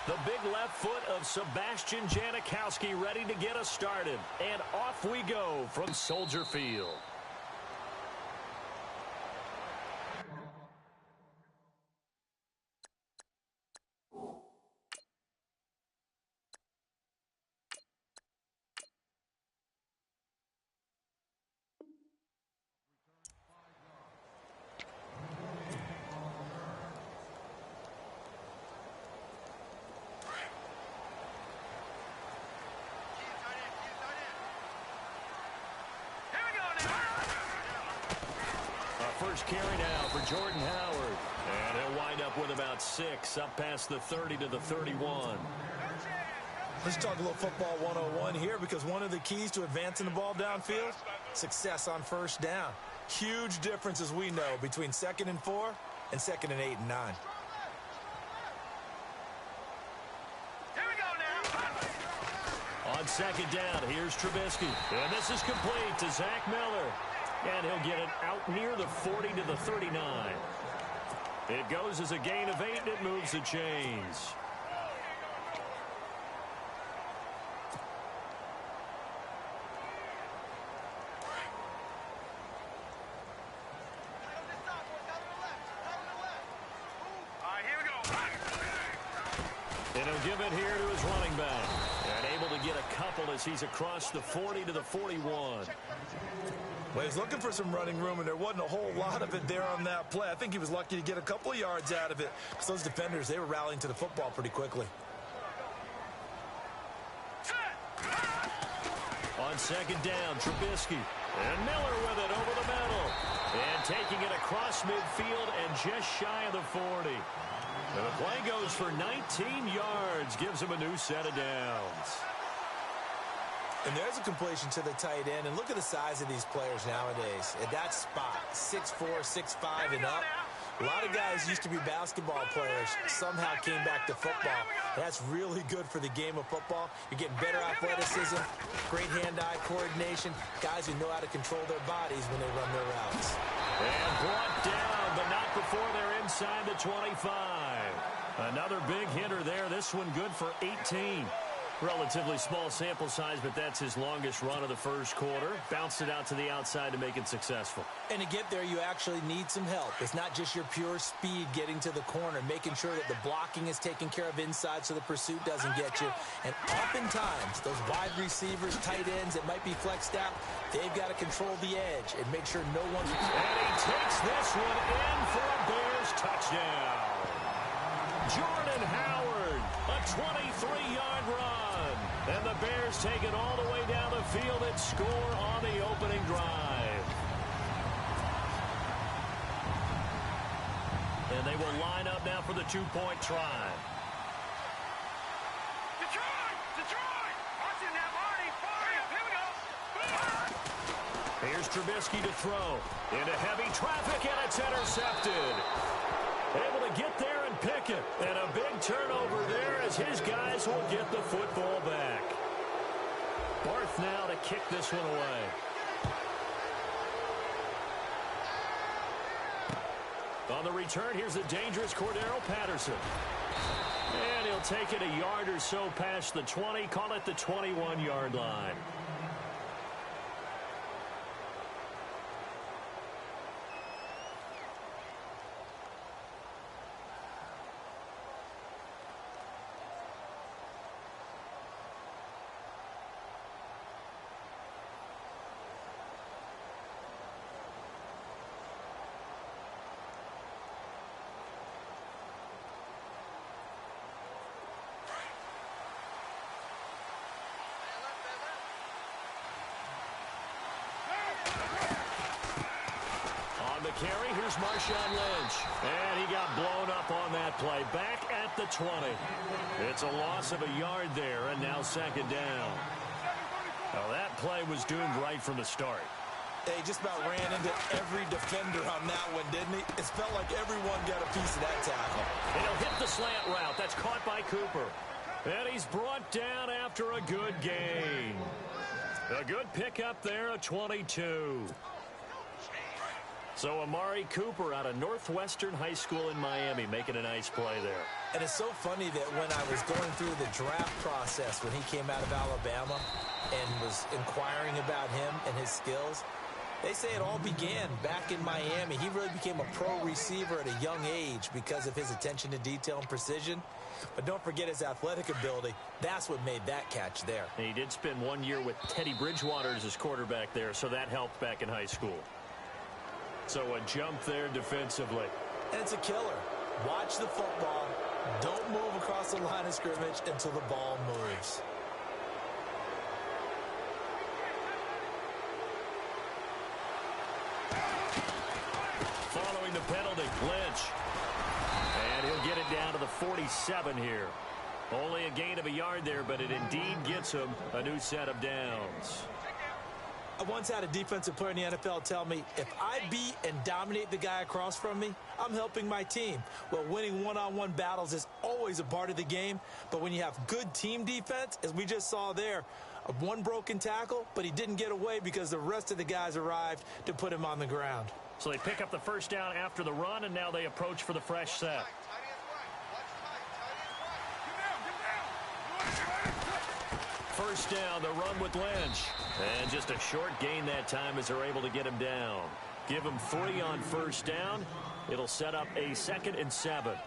The big left foot of Sebastian Janikowski ready to get us started. And off we go from Soldier Field. First carry now for Jordan Howard. And he'll wind up with about 6, up past the 30 to the 31. Let's talk a little football 101 here, because one of the keys to advancing the ball downfield, success on first down. Huge difference, as we know, between 2nd and 4 and 2nd and 8 and 9. On second down, here's Trubisky. And this is complete to Zach Miller. And he'll get it out near the 40 to the 39. It goes as a gain of 8, and it moves the chains. And he'll give it here to his running back. And able to get a couple as he's across the 40 to the 41. Well, he's looking for some running room, and there wasn't a whole lot of it there on that play. I think he was lucky to get a couple of yards out of it, because those defenders, they were rallying to the football pretty quickly. On second down, Trubisky. And Miller with it over the middle. And taking it across midfield and just shy of the 40. And the play goes for 19 yards, gives him a new set of downs. And there's a completion to the tight end. And look at the size of these players nowadays. At that spot, 6'4", 6'5", and up. A lot of guys used to be basketball players, somehow came back to football. That's really good for the game of football. You're getting better athleticism, great hand-eye coordination, guys who know how to control their bodies when they run their routes. And brought down, but not before they're inside the 25. Another big hitter there. This one good for 18. Relatively small sample size, but that's his longest run of the first quarter. Bounced it out to the outside to make it successful. And to get there, you actually need some help. It's not just your pure speed getting to the corner, making sure that the blocking is taken care of inside so the pursuit doesn't get you. And oftentimes, those wide receivers, tight ends that might be flexed out, they've got to control the edge and make sure no one's... And he takes this one in for a Bears touchdown. Jordan Howard, a 23-yard run. And the Bears take it all the way down the field and score on the opening drive. And they will line up now for the two-point try. Detroit! Watch it now, Marty. Here we go. Here's Trubisky to throw. Into heavy traffic, and it's intercepted. Able to get there and pick it. And a big turnover there as his guys will get the football back. Barth now to kick this one away. On the return, here's the dangerous Cordero Patterson. And he'll take it a yard or so past the 20, call it the 21-yard line. Carry, here's Marshawn Lynch. And he got blown up on that play. Back at the 20. It's a loss of a yard there, and now second down. Well, that play was doomed right from the start. He just about ran into every defender on that one, didn't he? It felt like everyone got a piece of that tackle. And he'll hit the slant route. That's caught by Cooper. And he's brought down after a good gain. A good pickup there, a 22. So Amari Cooper out of Northwestern High School in Miami making a nice play there. And it's so funny that when I was going through the draft process when he came out of Alabama and was inquiring about him and his skills, they say it all began back in Miami. He really became a pro receiver at a young age because of his attention to detail and precision. But don't forget his athletic ability. That's what made that catch there. And he did spend 1 year with Teddy Bridgewater as his quarterback there, so that helped back in high school. So a jump there defensively. And it's a killer. Watch the football. Don't move across the line of scrimmage until the ball moves. Following the penalty, Lynch. And he'll get it down to the 47 here. Only a gain of a yard there, but it indeed gets him a new set of downs. I once had a defensive player in the NFL tell me, if I beat and dominate the guy across from me, I'm helping my team. Well, winning one-on-one battles is always a part of the game, but when you have good team defense, as we just saw there, one broken tackle, but he didn't get away because the rest of the guys arrived to put him on the ground. So they pick up the first down after the run, and now they approach for the fresh set. First down, the run with Lynch. And just a short gain that time as they're able to get him down. Give him 3 on first down. It'll set up a 2nd and 7.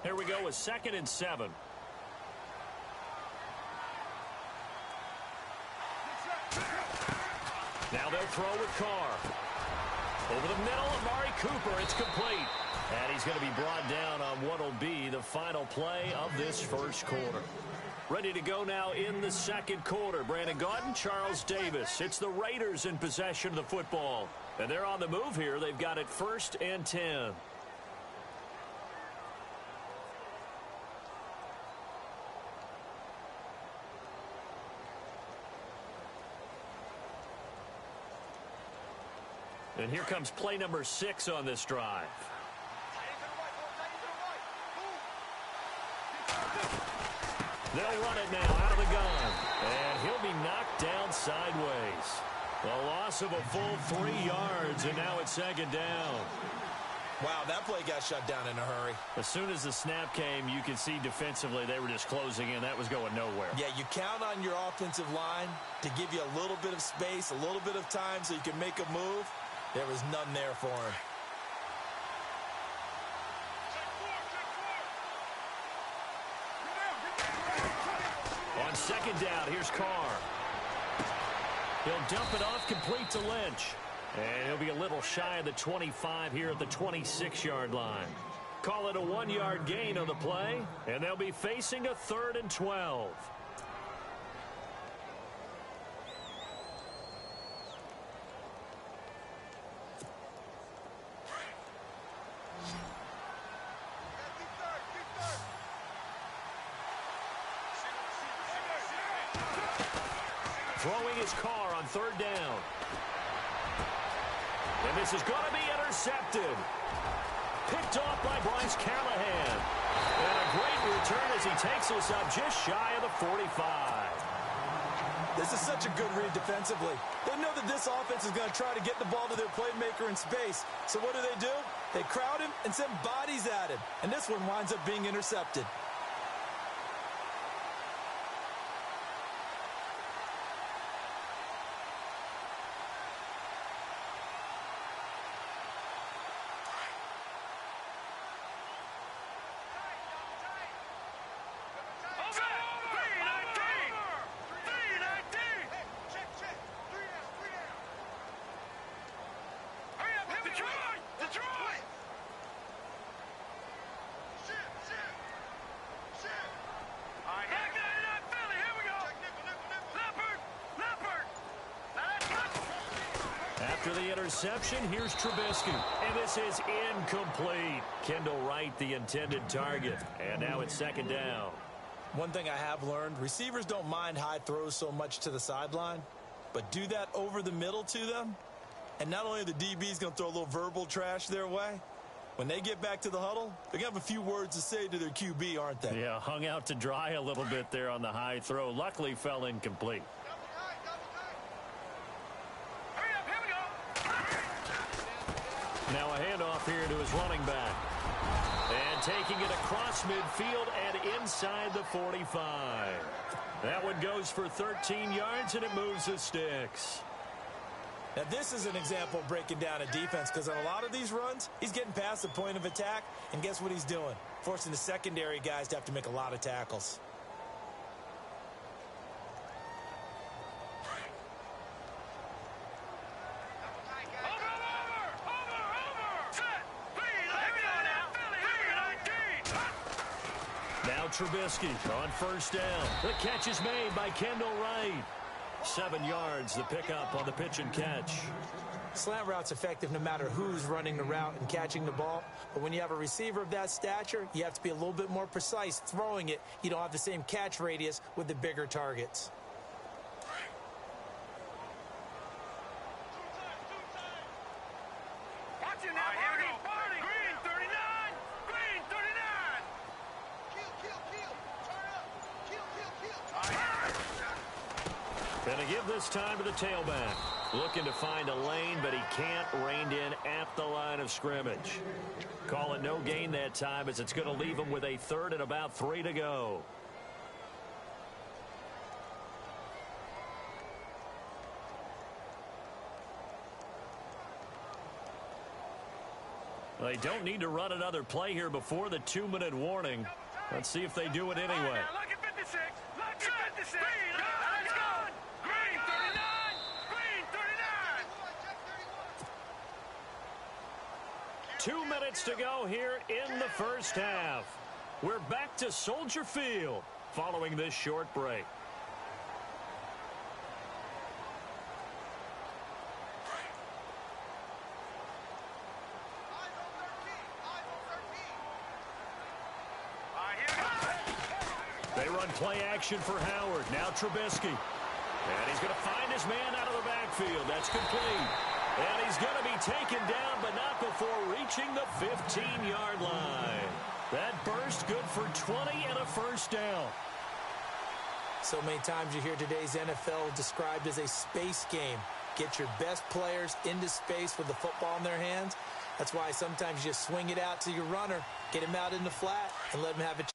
Here we go with 2nd and 7. Now they'll throw with Carr. Over the middle, Amari Cooper. It's complete. And he's going to be brought down on what will be the final play of this first quarter. Ready to go now in the second quarter. Brandon Gaudin, Charles Davis. It's the Raiders in possession of the football. And they're on the move here. They've got it 1st and 10. And here comes play number 6 on this drive. They'll run it now out of the gun. And he'll be knocked down sideways. A loss of a full 3 yards, and now it's 2nd down. Wow, that play got shut down in a hurry. As soon as the snap came, you could see defensively they were just closing in. That was going nowhere. Yeah, you count on your offensive line to give you a little bit of space, a little bit of time so you can make a move. There was none there for him. On 2nd down, here's Carr. He'll dump it off complete to Lynch. And he'll be a little shy of the 25 here at the 26-yard line. Call it a 1-yard gain on the play, and they'll be facing a 3rd and 12. Throwing his Carr on 3rd down. And this is going to be intercepted. Picked off by Bryce Callahan. And a great return as he takes us up just shy of the 45. This is such a good read defensively. They know that this offense is going to try to get the ball to their playmaker in space. So what do? They crowd him and send bodies at him. And this one winds up being intercepted. After the interception, here's Trubisky. And this is incomplete. Kendall Wright, the intended target. And now it's 2nd down. One thing I have learned, receivers don't mind high throws so much to the sideline, but do that over the middle to them, And not only are the DBs going to throw a little verbal trash their way, when they get back to the huddle, they're going to have a few words to say to their QB, aren't they? Yeah, hung out to dry a little bit there on the high throw. Luckily fell incomplete. Hurry up, here we go. Now a handoff here to his running back. And taking it across midfield and inside the 45. That one goes for 13 yards, and it moves the sticks. Now, this is an example of breaking down a defense, because on a lot of these runs, he's getting past the point of attack, and guess what he's doing? Forcing the secondary guys to have to make a lot of tackles. Now Trubisky on first down. The catch is made by Kendall Wright. 7 yards, the pickup on the pitch and catch. Slant route's effective no matter who's running the route and catching the ball. But when you have a receiver of that stature, you have to be a little bit more precise throwing it. You don't have the same catch radius with the bigger targets. Watch it now, Barney. Green 39. Green 39. Gonna give this time to the tailback. Looking to find a lane, but he can't. Reined in at the line of scrimmage. Call it no gain that time, as it's going to leave him with a third and about 3 to go. They don't need to run another play here before the 2-minute warning. Let's see if they do it anyway. Lucky 56. Lucky 56. Let's go. Green 39. Green 39. 2 minutes to go here in the first half. We're back to Soldier Field following this short break. They run play action for Howard. Now Trubisky. And he's going to find his man out of the backfield. That's complete. And he's going to be taken down, but not before reaching the 15-yard line. That burst good for 20 and a first down. So many times you hear today's NFL described as a space game. Get your best players into space with the football in their hands. That's why sometimes you swing it out to your runner, get him out in the flat, and let him have a chance.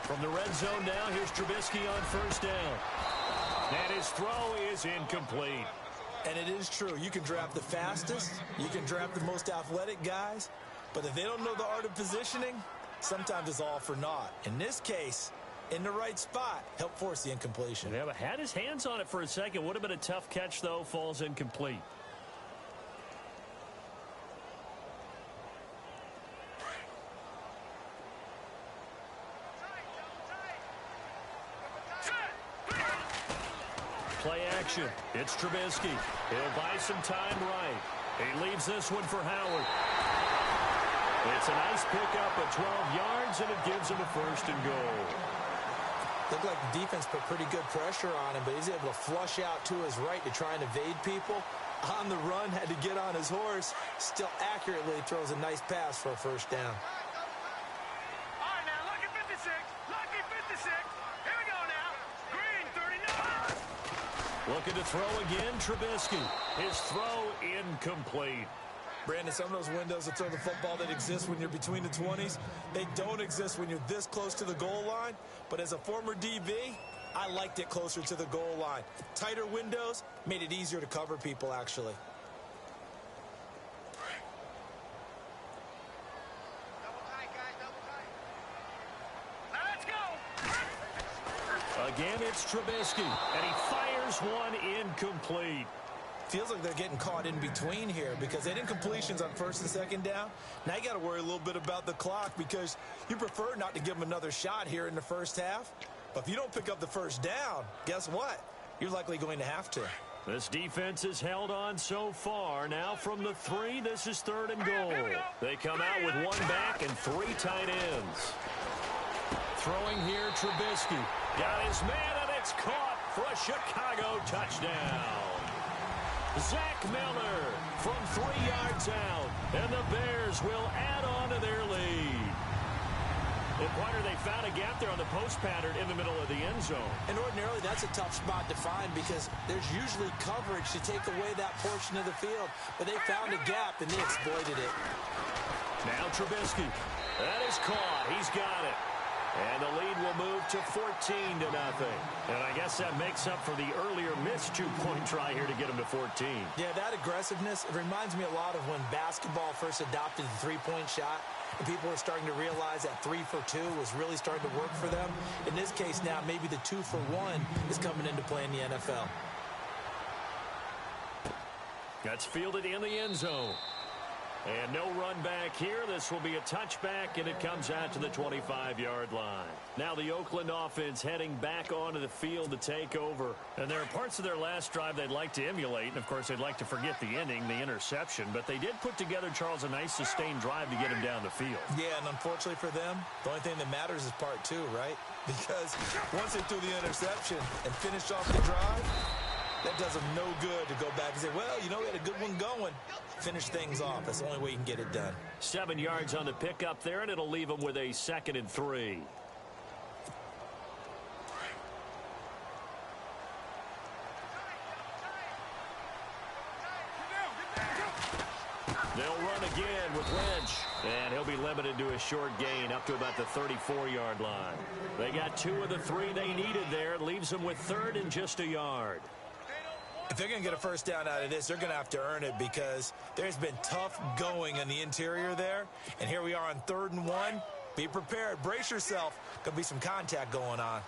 From the red zone now, here's Trubisky on first down. And his throw is incomplete. And it is true. You can draft the fastest. You can draft the most athletic guys. But if they don't know the art of positioning, sometimes it's all for naught. In this case, in the right spot, help force the incompletion. Yeah, but had his hands on it for a second. Would have been a tough catch, though. Falls incomplete. Play action. It's Trubisky. He'll buy some time right. He leaves this one for Howard. It's a nice pickup at 12 yards, and it gives him a first and goal. Looked like the defense put pretty good pressure on him, but he's able to flush out to his right to try and evade people. On the run, had to get on his horse. Still accurately throws a nice pass for a first down. All right, now, lucky 56. Lucky 56. Here we go now. Green 39. Looking to throw again, Trubisky. His throw incomplete. Brandon, some of those windows to throw the football that exist when you're between the 20s, they don't exist when you're this close to the goal line. But as a former DB, I liked it closer to the goal line. Tighter windows made it easier to cover people, actually. Let's go. Again, it's Trubisky, and he fires one incomplete. Feels like they're getting caught in between here because they didn't completions on first and second down. Now you got to worry a little bit about the clock because you prefer not to give them another shot here in the first half. But if you don't pick up the first down, guess what? You're likely going to have to. This defense has held on so far. Now from the 3, this is 3rd and goal. They come out with 1 back and 3 tight ends. Throwing here, Trubisky. Got his man, and it's caught for a Chicago touchdown. Zach Miller from 3 yards out, and the Bears will add on to their lead. And Pointer, they found a gap there on the post pattern in the middle of the end zone. And ordinarily, that's a tough spot to find because there's usually coverage to take away that portion of the field. But they found a gap, and they exploited it. Now Trubisky. That is caught. He's got it. And the lead will move to 14-0. And I guess that makes up for the earlier missed 2-point try here to get him to 14. Yeah, that aggressiveness, it reminds me a lot of when basketball first adopted the 3-point shot. And people were starting to realize that 3 for 2 was really starting to work for them. In this case now, maybe the 2 for 1 is coming into play in the NFL. That's fielded in the end zone. And no run back here. This will be a touchback, and it comes out to the 25-yard line. Now the Oakland offense heading back onto the field to take over. And there are parts of their last drive they'd like to emulate. And, of course, they'd like to forget the ending, the interception. But they did put together, Charles, a nice sustained drive to get him down the field. Yeah, and unfortunately for them, the only thing that matters is part 2, right? Because once they threw the interception and finished off the drive, that does them no good to go back and say, well, you know, we had a good one going. Finish things off. That's the only way you can get it done. 7 yards on the pickup there, and it'll leave them with a 2nd and 3. They'll run again with Lynch, and he'll be limited to a short gain up to about the 34-yard line. They got 2 of the 3 they needed there. It leaves them with 3rd and just a yard. If they're going to get a first down out of this, they're going to have to earn it because there's been tough going in the interior there. And here we are on 3rd and 1. Be prepared. Brace yourself. Could be some contact going on.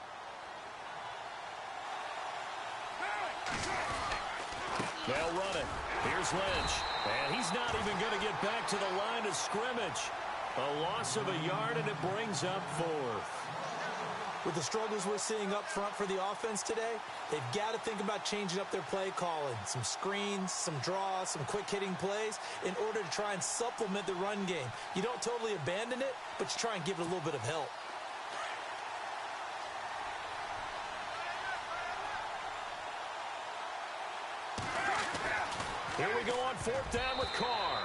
They'll run it. Here's Lynch. And he's not even going to get back to the line of scrimmage. A loss of a yard, and it brings up 4th. With the struggles we're seeing up front for the offense today, they've got to think about changing up their play calling. Some screens, some draws, some quick-hitting plays in order to try and supplement the run game. You don't totally abandon it, but you try and give it a little bit of help. Here we go on 4th down with Carr.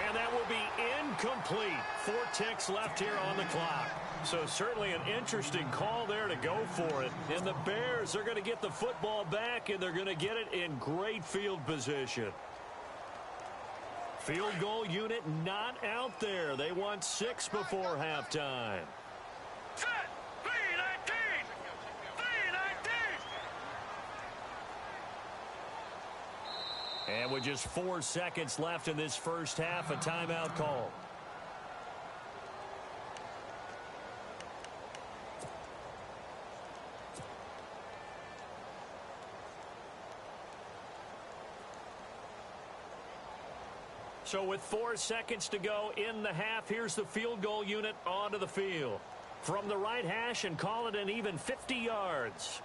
And that will be incomplete. 4 ticks left here on the clock. So certainly an interesting call there to go for it. And the Bears are going to get the football back, and they're going to get it in great field position. Field goal unit not out there. They want 6 before halftime. Set. 3-19. 3-19. And with just 4 seconds left in this first half, a timeout call. So with 4 seconds to go in the half, here's the field goal unit onto the field. From the right hash, and call it an even 50 yards.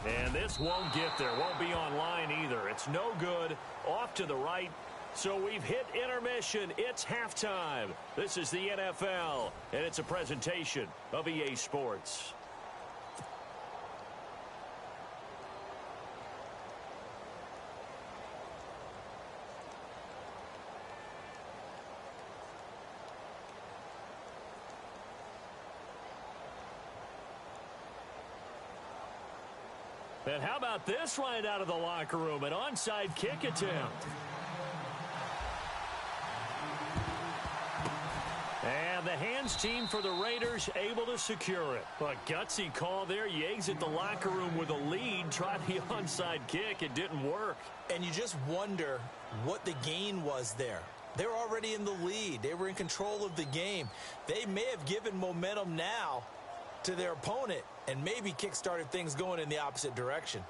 And this won't get there. Won't be online either. It's no good. Off to the right. So we've hit intermission. It's halftime. This is the NFL, and it's a presentation of EA Sports. And how about this right out of the locker room? An onside kick attempt. And the hands team for the Raiders able to secure it. A gutsy call there. You exit the locker room with a lead. Try the onside kick. It didn't work. And you just wonder what the gain was there. They were already in the lead. They were in control of the game. They may have given momentum now to their opponent and maybe kick-started things going in the opposite direction.